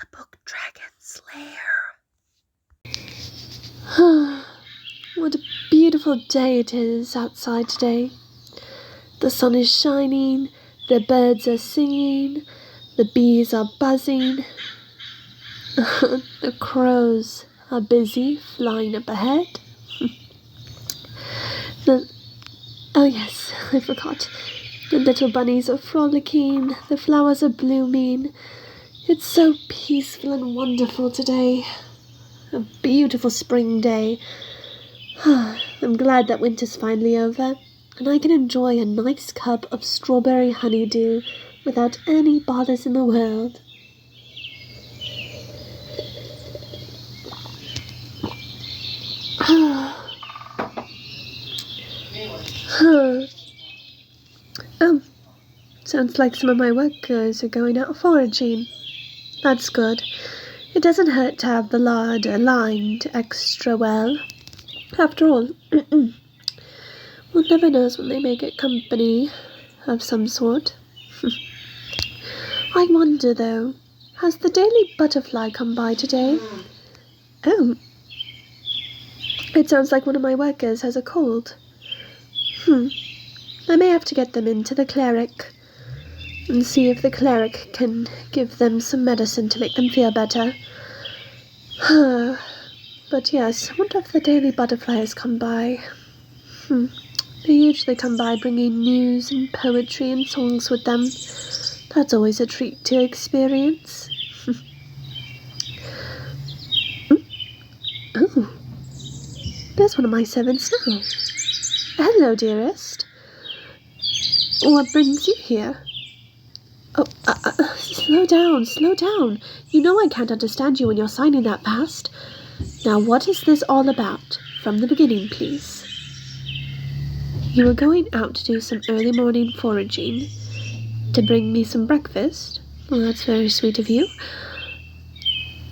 the book Dragon's Lair. What a beautiful day it is outside today. The sun is shining, the birds are singing, the bees are buzzing, the crows are busy flying up ahead. Oh yes, I forgot. The little bunnies are frolicking, the flowers are blooming. It's so peaceful and wonderful today. A beautiful spring day. I'm glad that winter's finally over, and I can enjoy a nice cup of strawberry honeydew without any bothers in the world. Oh, sounds like some of my workers are going out foraging. That's good. It doesn't hurt to have the larder lined extra well. After all, one never knows when they may get company of some sort. I wonder, though, has the daily butterfly come by today? Oh, it sounds like one of my workers has a cold. I may have to get them into the cleric and see if the cleric can give them some medicine to make them feel better. But yes, I wonder if the daily butterfly has come by. They usually come by bringing news and poetry and songs with them. That's always a treat to experience. Oh, there's one of my servants now. Hello, dearest. What brings you here? Oh, slow down. You know I can't understand you when you're signing that fast. Now, what is this all about? From the beginning, please. You were going out to do some early morning foraging to bring me some breakfast. Well, that's very sweet of you.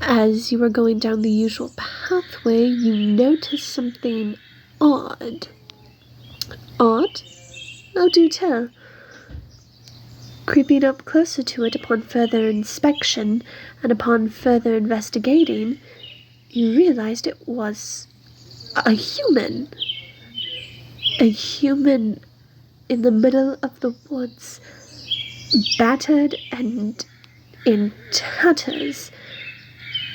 As you were going down the usual pathway, you noticed something odd. Odd? Oh, do tell. Creeping up closer to it upon further inspection and upon further investigating, you realized it was a human. A human in the middle of the woods, battered and in tatters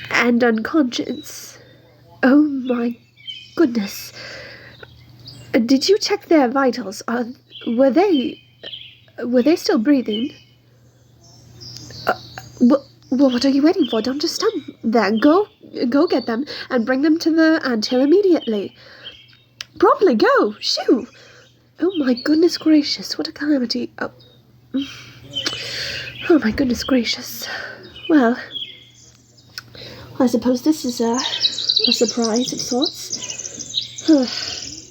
and unconscious. Oh my goodness. Did you check their vitals? Were they still breathing? What are you waiting for? Don't just stand there. Go get them and bring them to the anthill immediately. Promptly, go! Shoo! Oh my goodness gracious, what a calamity. Oh my goodness gracious. Well, I suppose this is a surprise of sorts.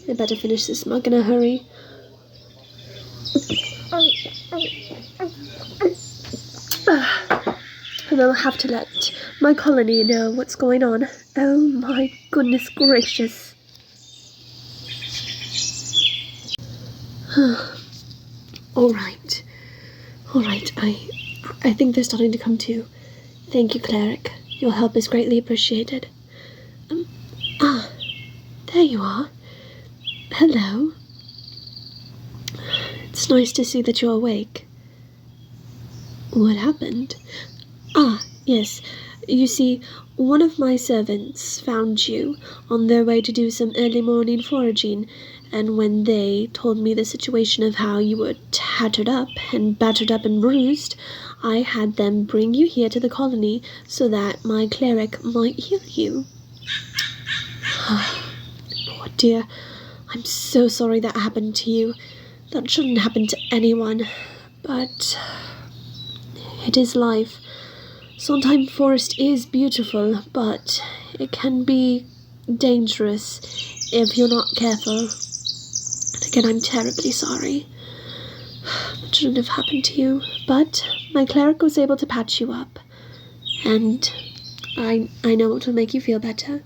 I better finish this mug in a hurry. And I'll have to let my colony know what's going on. Oh my goodness gracious. All right. I think they're starting to come to. Thank you, cleric. Your help is greatly appreciated. There you are. Hello. It's nice to see that you're awake. What happened? Yes. You see, one of my servants found you on their way to do some early morning foraging, and when they told me the situation of how you were tattered up and battered up and bruised, I had them bring you here to the colony so that my cleric might heal you. Poor dear, I'm so sorry that happened to you. That shouldn't happen to anyone, but it is life. Sondheim Forest is beautiful, but it can be dangerous if you're not careful. And again, I'm terribly sorry. That shouldn't have happened to you, but my cleric was able to patch you up. And I know it will make you feel better.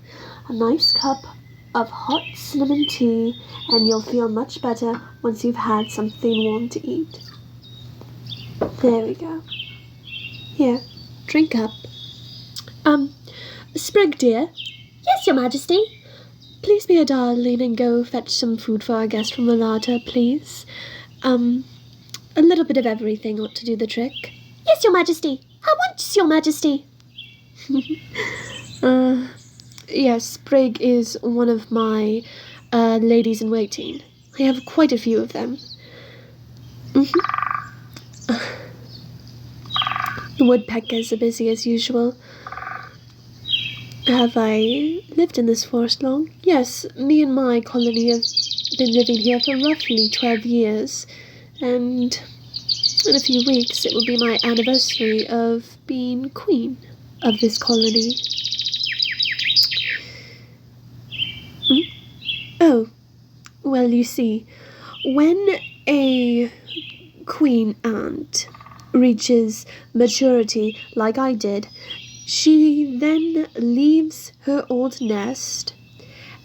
A nice cup of hot cinnamon tea, and you'll feel much better once you've had something warm to eat. There we go. Here, drink up. Sprig, dear, Yes, Your Majesty. please be a darling and go fetch some food for our guest from the larder, please. A little bit of everything ought to do the trick. Yes, Your Majesty. How much, Your Majesty? Yes, Sprig is one of my ladies-in-waiting. I have quite a few of them. The woodpeckers are busy as usual. Have I lived in this forest long? Yes, me and my colony have been living here for roughly 12 years, and in a few weeks it will be my anniversary of being queen of this colony. Oh, well, you see, when a queen ant reaches maturity like I did, she then leaves her old nest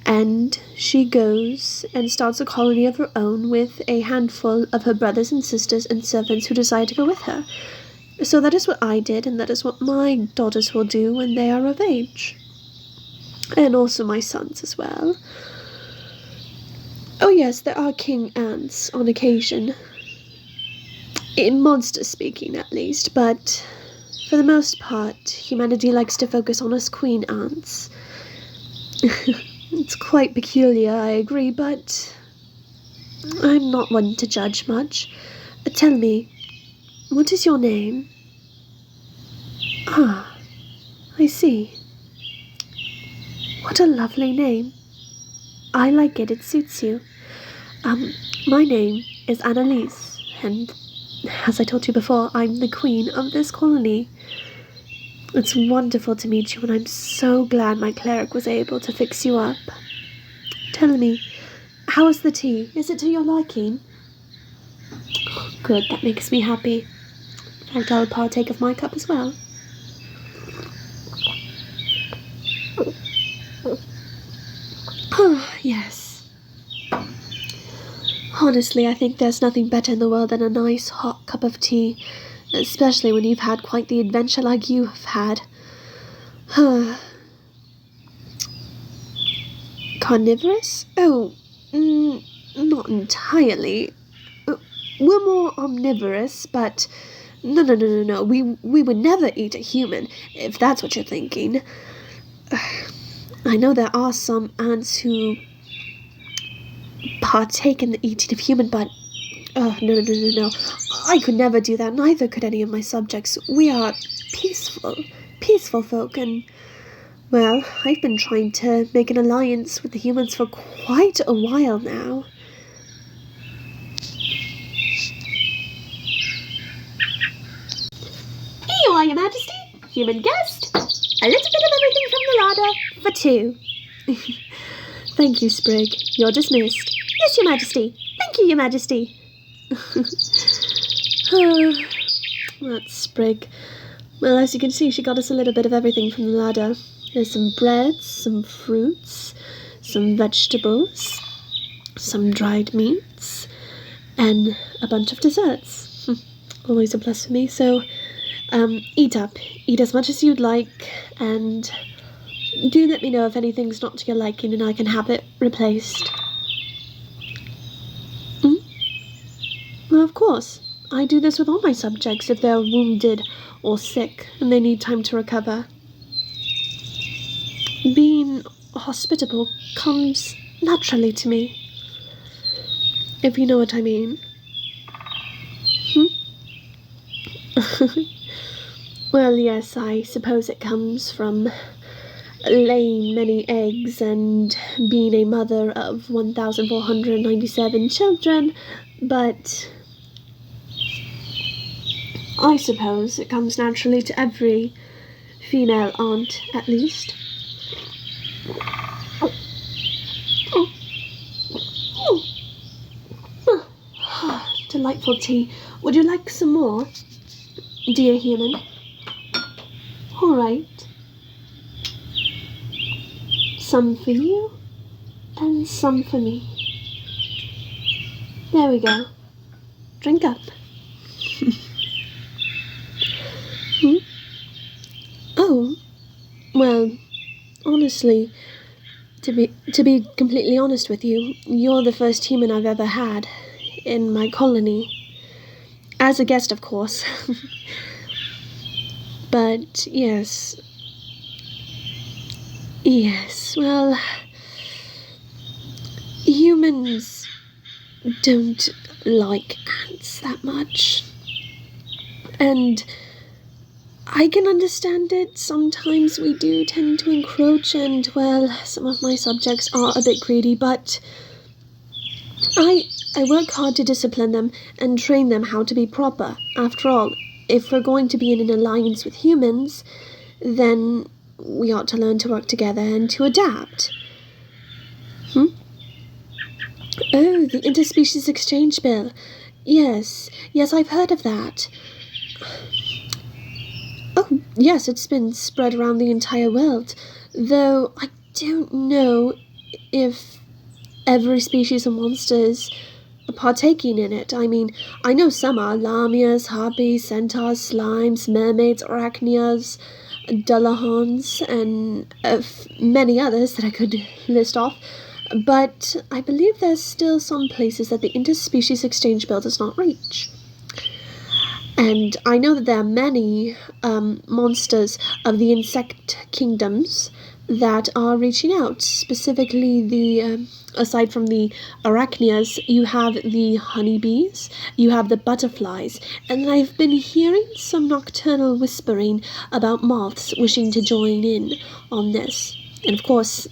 and she goes and starts a colony of her own with a handful of her brothers and sisters and servants who decide to go with her. So that is what I did, and that is what my daughters will do when they are of age. And also my sons as well. Oh yes, there are king ants on occasion. In monster speaking, at least, but for the most part, humanity likes to focus on us queen ants. It's quite peculiar, I agree, but I'm not one to judge much. Tell me, what is your name? Ah, I see. What a lovely name. I like it, it suits you. My name is Anneliese, and as I told you before, I'm the queen of this colony. It's wonderful to meet you, and I'm so glad my cleric was able to fix you up. Tell me, how is the tea? Is it to your liking? Good, that makes me happy. In fact, I'll partake of my cup as well. Yes. Honestly, I think there's nothing better in the world than a nice hot cup of tea, especially when you've had quite the adventure like you have had. Carnivorous? Oh, not entirely. We're more omnivorous, but no. We would never eat a human, if that's what you're thinking. I know there are some ants who partake in the eating of human, but no. I could never do that, neither could any of my subjects. We are peaceful folk, and, well, I've been trying to make an alliance with the humans for quite a while now. Here you are, Your Majesty. Human guest. A little bit of everything from the larder for two. Thank you, Sprig. You're dismissed. Yes, Your Majesty. Thank you, Your Majesty. That's Sprig. Well, as you can see, she got us a little bit of everything from the larder. There's some breads, some fruits, some vegetables, some dried meats, and a bunch of desserts. Always a plus for me. So, eat up. Eat as much as you'd like, and do let me know if anything's not to your liking and I can have it replaced. Well, of course. I do this with all my subjects if they're wounded or sick and they need time to recover. Being hospitable comes naturally to me, if you know what I mean. Well, yes, I suppose it comes from laying many eggs and being a mother of 1,497 children, but I suppose it comes naturally to every female aunt, at least. Delightful tea. Would you like some more, dear human? All right. Some for you, and some for me. There we go. Drink up. Oh, Well, honestly, to be completely honest with you, you're the first human I've ever had in my colony. As a guest, of course. But yes. Yes, well, humans don't like ants that much. And I can understand it. Sometimes we do tend to encroach, and, well, some of my subjects are a bit greedy, but I work hard to discipline them and train them how to be proper. After all, if we're going to be in an alliance with humans, then we ought to learn to work together and to adapt. Oh, the interspecies exchange bill. Yes, I've heard of that. Oh, yes, it's been spread around the entire world, though I don't know if every species of monsters are partaking in it. I mean, I know some are: lamias, harpies, centaurs, slimes, mermaids, arachnias, dullahons, and many others that I could list off. But I believe there's still some places that the interspecies exchange bill does not reach. And I know that there are many monsters of the insect kingdoms that are reaching out. Specifically, aside from the arachnias, you have the honeybees, you have the butterflies, and I've been hearing some nocturnal whispering about moths wishing to join in on this. And of course,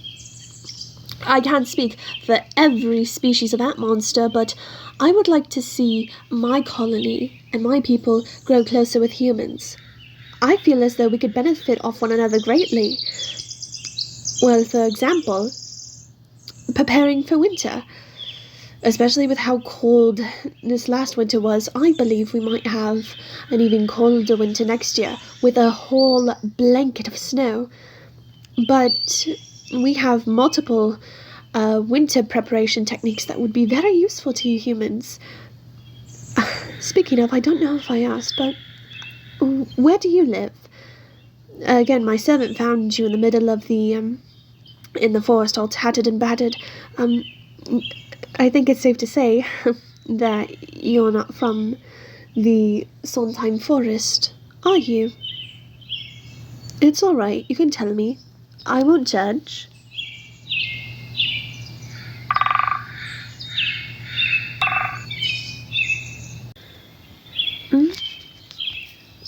I can't speak for every species of ant monster, but I would like to see my colony and my people grow closer with humans. I feel as though we could benefit off one another greatly. Well, for example, preparing for winter. Especially with how cold this last winter was, I believe we might have an even colder winter next year, with a whole blanket of snow. But we have multiple winter preparation techniques that would be very useful to you humans. Speaking of, I don't know if I asked, but where do you live? Again, my servant found you in the middle of in the forest, all tattered and battered. I think it's safe to say that you're not from the Sondheim forest, are you? It's all right, you can tell me. I won't judge.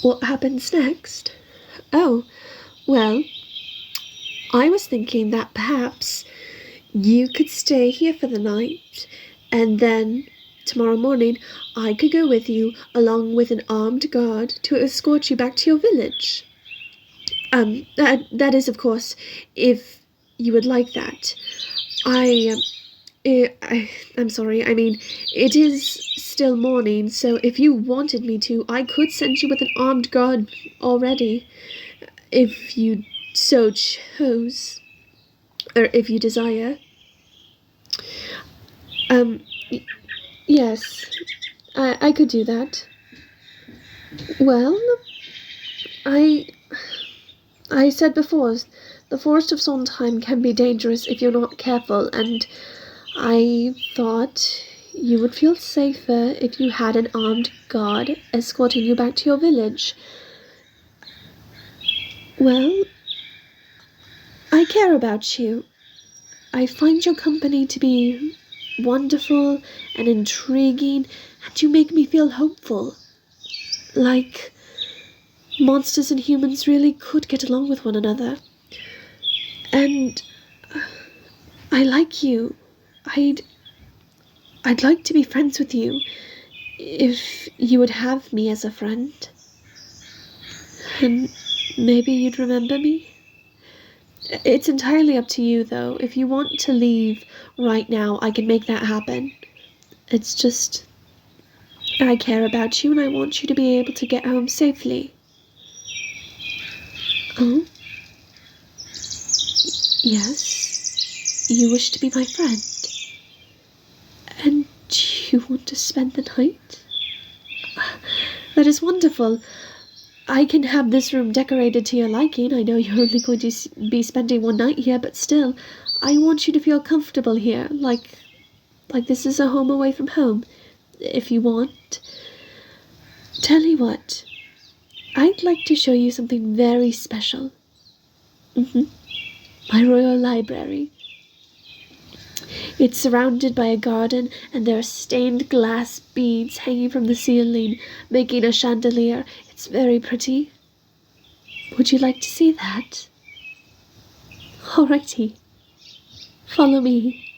What happens next? Oh, well, I was thinking that perhaps you could stay here for the night, and then tomorrow morning I could go with you along with an armed guard to escort you back to your village. That is, of course, if you would like that. I'm sorry, I mean, it is still morning, so if you wanted me to, I could send you with an armed guard already, if you so chose, or if you desire. Yes, I could do that. Well, I I said before, the forest of Sondheim can be dangerous if you're not careful, and I thought you would feel safer if you had an armed guard escorting you back to your village. Well, I care about you. I find your company to be wonderful and intriguing, and you make me feel hopeful. Like monsters and humans really could get along with one another. And I like you. I'd like to be friends with you if you would have me as a friend. And maybe you'd remember me? It's entirely up to you, though. If you want to leave right now, I can make that happen. It's just, I care about you and I want you to be able to get home safely. Oh? Yes? You wish to be my friend? And you want to spend the night? That is wonderful. I can have this room decorated to your liking. I know you're only going to be spending one night here, but still, I want you to feel comfortable here, like this is a home away from home, if you want. Tell you what, I'd like to show you something very special. My royal library. It's surrounded by a garden, and there are stained glass beads hanging from the ceiling, making a chandelier. It's very pretty. Would you like to see that? Alrighty. Follow me.